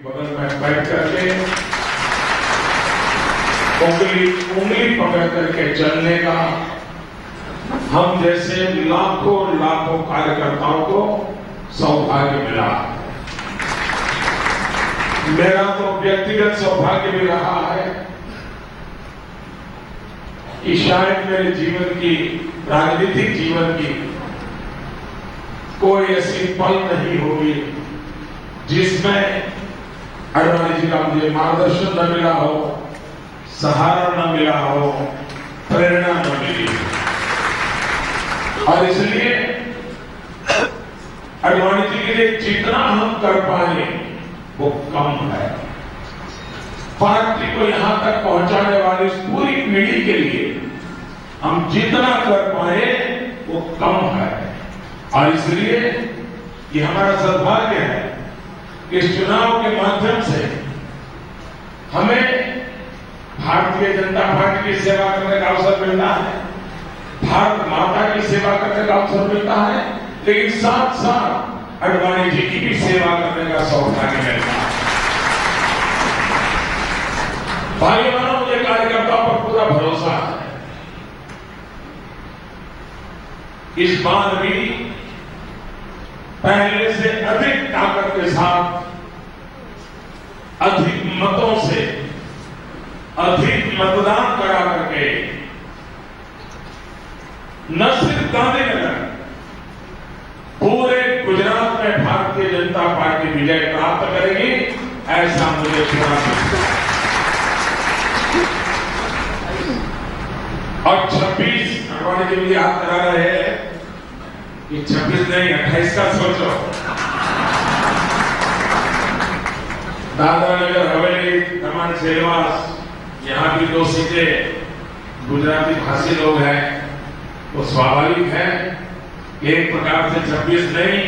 बगल में बैठ करके उंगली पकड़ करके चलने का हम जैसे लाखों लाखों कार्यकर्ताओं को सौभाग्य मिला। मेरा तो व्यक्तिगत सौभाग्य भी रहा है कि शायद मेरे जीवन की, राजनीतिक जीवन की कोई ऐसी पल नहीं होगी जिसमें अडवाणी जी का मुझे मार्गदर्शन न मिला हो, सहारा न मिला हो, प्रेरणा न मिली। और इसलिए अडवाणी जी के लिए जितना हम कर पाए वो कम है। पार्टी को यहां तक पहुंचाने वाली इस पूरी पीढ़ी के लिए हम जितना कर पाए वो कम है। और इसलिए ये हमारा सौभाग्य है कि इस चुनाव के माध्यम से हमें भारतीय जनता पार्टी की सेवा करने का अवसर मिलता है, भारत माता की सेवा करने का अवसर मिलता है, लेकिन साथ साथ अडवाणी जी की भी सेवा करने का सौभाग्य मिलता है। भाइयों बहनों, मुझे कार्यकर्ताओं पर पूरा भरोसा है। इस बार भी पहले से अधिक ताकत के साथ, अधिक मतों से अधिक मतदान करा करके न सिर्फ गांधीनगर, पूरे गुजरात में भारतीय जनता पार्टी विजय प्राप्त करेगी, ऐसा मुझे विश्वास है। और 26 अडवाणी जी मुझे याद करा रहे हैं कि 26 नहीं 28 का सोचो। दादरा नगर हवेली, दमन सेलवास, यहाँ की 2 सीटें गुजराती भाषी लोग हैं, वो स्वाभाविक है। एक प्रकार से 26 नहीं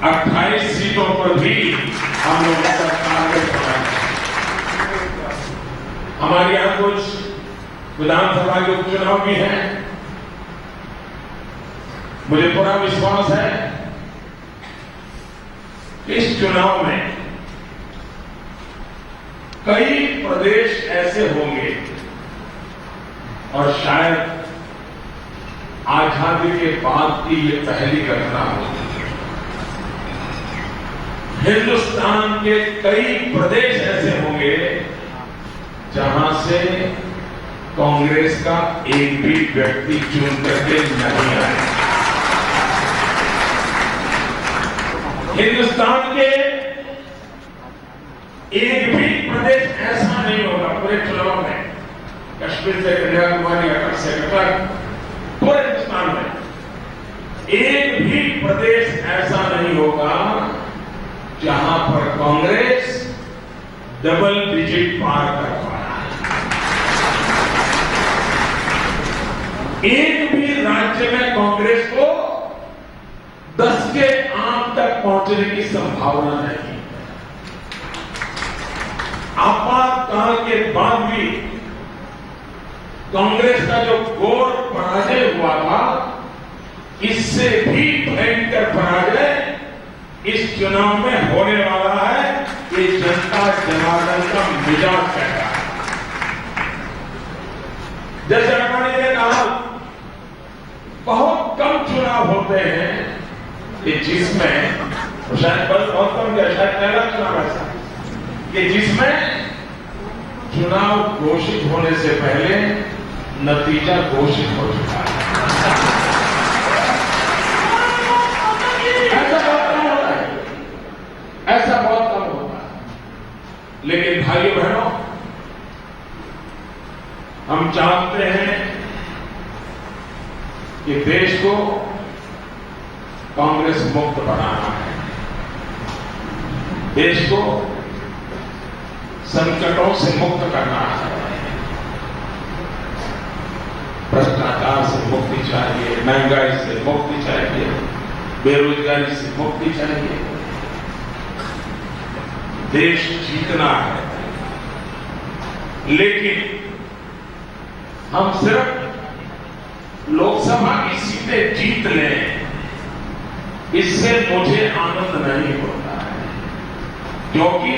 28 सीटों पर भी हम लोग हमारे यहाँ कुछ विधानसभा के उपचुनाव भी हैं। मुझे पूरा विश्वास है इस चुनाव में कई प्रदेश ऐसे होंगे और शायद आजादी के बाद की ये पहली घटना होगी। हिंदुस्तान के कई प्रदेश ऐसे होंगे जहां से कांग्रेस का एक भी व्यक्ति चुन करके नहीं आए। हिंदुस्तान के एक भी प्रदेश ऐसा नहीं होगा पूरे चुनाव में, कश्मीर से कन्याकुमारी, अटक से कटक, पूरे हिंदुस्तान में एक भी प्रदेश ऐसा नहीं होगा जहां पर कांग्रेस डबल डिजिट पार कर पाया। एक भी राज्य में कांग्रेस को 10 के आंक तक पहुंचने की संभावना नहीं। आपातकाल के बाद भी कांग्रेस का जो घोर पराजय हुआ था, इससे भी भयंकर पराजय इस चुनाव में होने वाला है। ये जनता जनार्दन का मिजाज कहता है। जैसे अडवाणी ने कहा, बहुत कम चुनाव होते हैं कि जिसमें, शायद बहुत कम क्या, शायद पहला चुनाव ऐसा कि जिसमें चुनाव घोषित होने से पहले नतीजा घोषित हो चुका है। ऐसा बहुत कम होता है, ऐसा बहुत कम होता है। लेकिन भाइयों बहनों, हम चाहते हैं कि देश को कांग्रेस मुक्त बनाना है, देश को संकटों से मुक्त करना है। भ्रष्टाचार से मुक्ति चाहिए, महंगाई से मुक्ति चाहिए, बेरोजगारी से मुक्ति चाहिए। देश जीतना है, लेकिन हम सिर्फ लोकसभा की सीटें जीत लें, इससे मुझे आनंद नहीं होता है, क्योंकि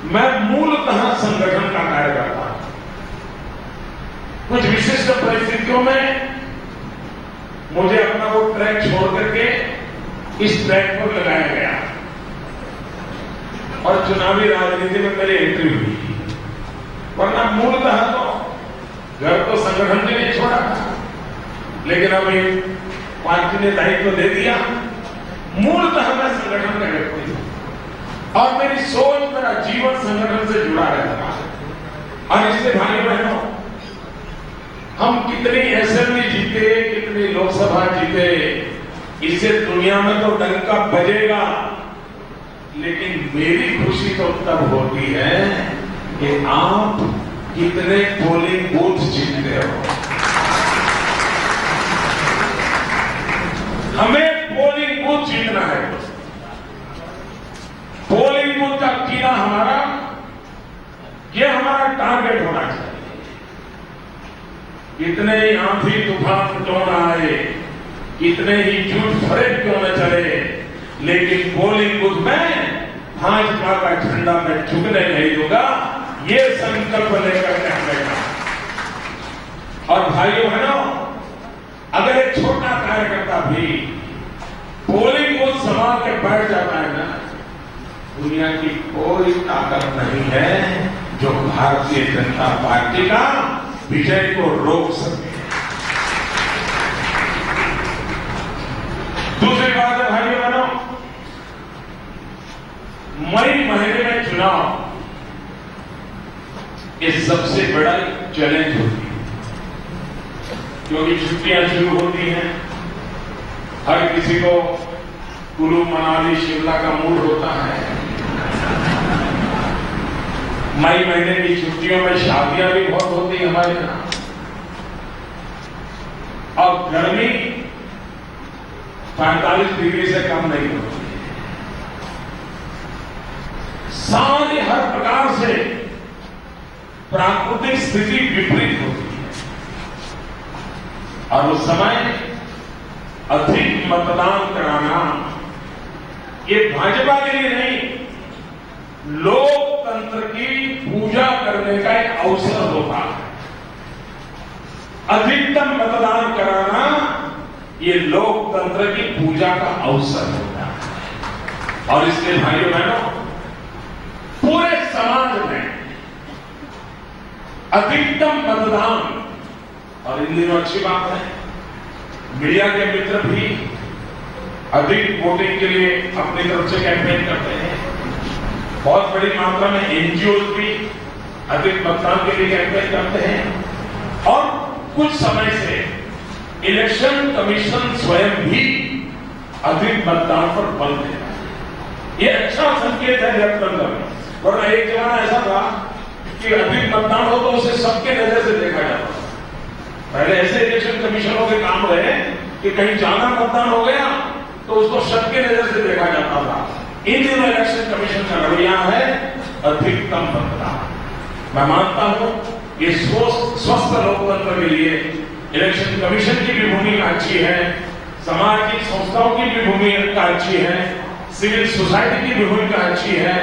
मैं मूलतः संगठन का कार्य करता हूं। कुछ विशिष्ट परिस्थितियों में मुझे अपना वो ट्रैक छोड़ करके इस ट्रैक पर लगाया गया और चुनावी राजनीति में मेरी एंट्री हुई। वरना मूलतः तो घर तो संगठन के लिए छोड़ा था, लेकिन अभी पार्टी ने दायित्व दे दिया। मूलतः मैं संगठन का व्यक्ति हूं और मेरी सोच, मेरा जीवन संगठन से जुड़ा रहता है। और इसलिए भाई बहनों, हम कितनी असेंबली जीते, कितनी लोकसभा जीते, इससे दुनिया में तो डंका बजेगा, लेकिन मेरी खुशी तो तब होती है कि आप कितने पोलिंग बूथ जीतते हो। हमें पोलिंग बूथ जीतना है। पोलिंग बूथ का कीड़ा हमारा, यह हमारा टारगेट होना चाहिए। कितने ही आंधी तूफान क्यों न आए, कितने ही झूठ फरेब क्यों न चले, लेकिन पोलिंग बूथ में भाजपा का झंडा मैं झुकने नहीं दूंगा, ये संकल्प लेकर के बैठा। और भाइयों बहनों, अगर एक छोटा कार्यकर्ता भी पोलिंग बूथ संभाल के बैठ जाता है ना, दुनिया की कोई ताकत नहीं है जो भारतीय जनता पार्टी का विजय को रोक सके। दूसरी बात है भाइयों बहनों, मई महीने में चुनाव, ये सबसे बड़ा चैलेंज होती है, क्योंकि छुट्टियां शुरू होती हैं। हर किसी को कुल्लू मनाली शिमला का मूड होता है। मई महीने की छुट्टियों में शादियां भी बहुत होती है हमारे यहाँ, और गर्मी 45 डिग्री से कम नहीं होती। सारी हर प्रकार से प्राकृतिक स्थिति विपरीत होती है, और उस समय अधिक मतदान कराना ये भाजपा के लिए नहीं, लोकतंत्र की पूजा करने का एक अवसर होता है। अधिकतम मतदान कराना ये लोकतंत्र की पूजा का अवसर होता है। और इसलिए भाइयों बहनों, पूरे समाज में अधिकतम मतदान, और इन दिनों अच्छी बात है, मीडिया के मित्र भी अधिक वोटिंग के लिए अपनी तरफ से कैंपेन करते हैं। बहुत बड़ी मात्रा में एनजीओ भी अधिक मतदान के लिए कैंपेन करते हैं, और कुछ समय से इलेक्शन कमीशन स्वयं भी अधिक मतदान पर बल दे रहा है। ये अच्छा संकेत है लोकतंत्र में। वरना एक जमाना ऐसा था कि अधिक मतदान हो तो उसे सबके नजर से देखा जाता था। पहले ऐसे इलेक्शन कमीशनों के काम रहे कि कहीं ज्यादा मतदान हो गया तो उसको सबके नजर से देखा जाता था। इन दिनों इलेक्शन कमीशन का रवैया है अधिकतम मतदान। मैं मानता हूं ये स्वस्थ लोकतंत्र के लिए इलेक्शन कमीशन की भी भूमिका अच्छी है, सामाजिक संस्थाओं की भी भूमिका अच्छी है, सिविल सोसाइटी की भी भूमिका अच्छी है,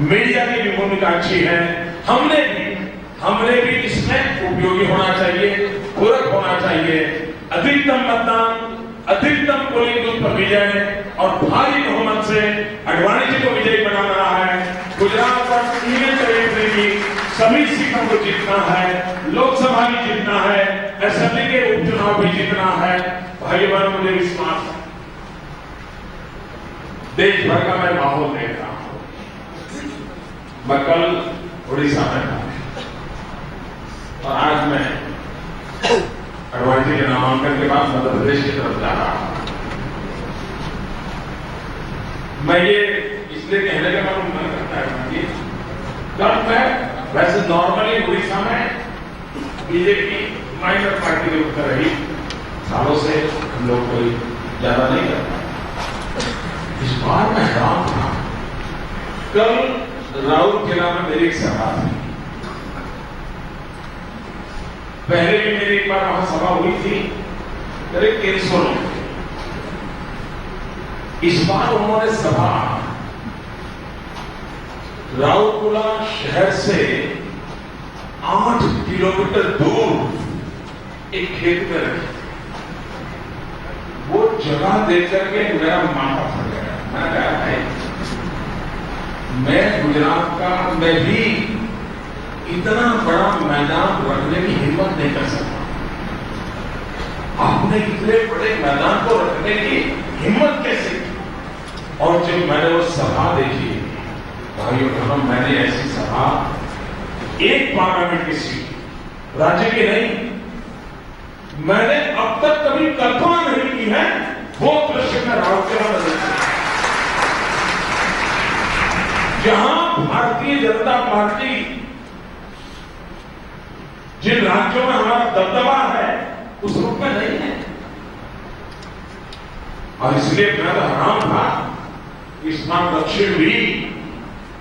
मीडिया की भी भूमिका अच्छी है। हमने भी इसमें उपयोगी होना चाहिए, पूरक होना चाहिए। अधिकतम मतदान, अधिकतम पोलिंग बूथ पर विजय और भारी बहुमत से अडवाणी जी को विजयी बनाना है। गुजरात पर यूनियन टेरिटरी की सभी सीटों को जीतना है, लोकसभा भी जीतना है, असेंबली के उपचुनाव भी जीतना है। भाई बहनों, मुझे विश्वास है, देश भर का मैं माहौल देख रहा हूं। मैं कल उड़ीसा में था और आज मैं अडवाणी जी के नामांकन के बाद मध्य प्रदेश की तरफ जा रहा हूं। मैं ये इसलिए कहने का मन करता है कि कल मैं वैसे नॉर्मली उड़ीसा में बीजेपी माइनर पार्टी के ऊपर रही, सालों से हम लोग कोई ज्यादा नहीं करता। इस बार मैं हैरान था। कल राउरकेला में मेरी एक सभा थी। पहले भी मेरी एक बार वहां सभा हुई थी, करीब 300 लोग। इस बार उन्होंने सभा राउरकेला शहर से 8 किलोमीटर दूर एक खेत में रखे। वो जगह देकर के मेरा माथा फट गया। मैं कहा भाई, मैं गुजरात का, मैं भी इतना बड़ा मैदान रखने की हिम्मत नहीं कर सकता। आपने इतने बड़े मैदान को रखने की हिम्मत कैसे की? और जब मैंने वो सभा देखी, भाइयों बहनों, मैंने ऐसी सभा एक पार्लियामेंट की सीट, राज्य की नहीं, मैंने अब तक कभी कल्पना नहीं की है। वो दृश्य में राउरकेला में देखा, जहां भारतीय जनता पार्टी जिन राज्यों में हमारा दबदबा है उस रूप में नहीं है। और इसलिए मैं तो हैरान था, इस बार दक्षिण भी,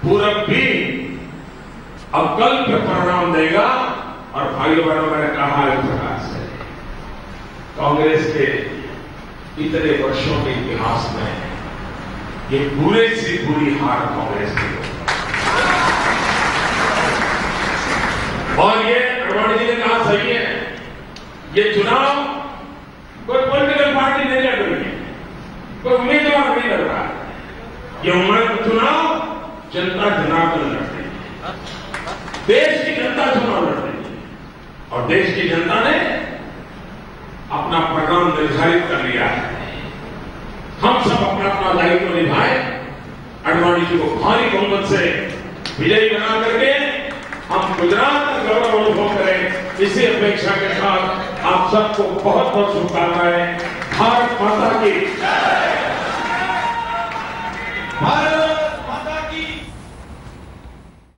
पूरब भी अकल पे परिणाम देगा। और भाइयों बहनों, मैंने कहा एक प्रकार से कांग्रेस के इतने वर्षों के इतिहास में ये बुरे से बुरी हार कांग्रेस की। और ये अडवाणी जी ने कहा सही है, ये चुनाव कोई पॉलिटिकल पार्टी नहीं लड़ रही है, कोई उम्मीदवार नहीं लड़ रहा है। ये चुनाव जनता जनार्दन लड़ रही है, देश की जनता चुनाव लड़ रही है। और देश की जनता ने अपना परिणाम निर्धारित कर लिया है। हम सब अपना अपना दायित्व निभाए, अडवाणी जी को भारी बहुमत से विजयी बना करके हम गुजरात का गौरव अनुभव करें। इसी अपेक्षा के साथ आप सबको बहुत बहुत शुभकामनाएं। भारत माता की जय। भारत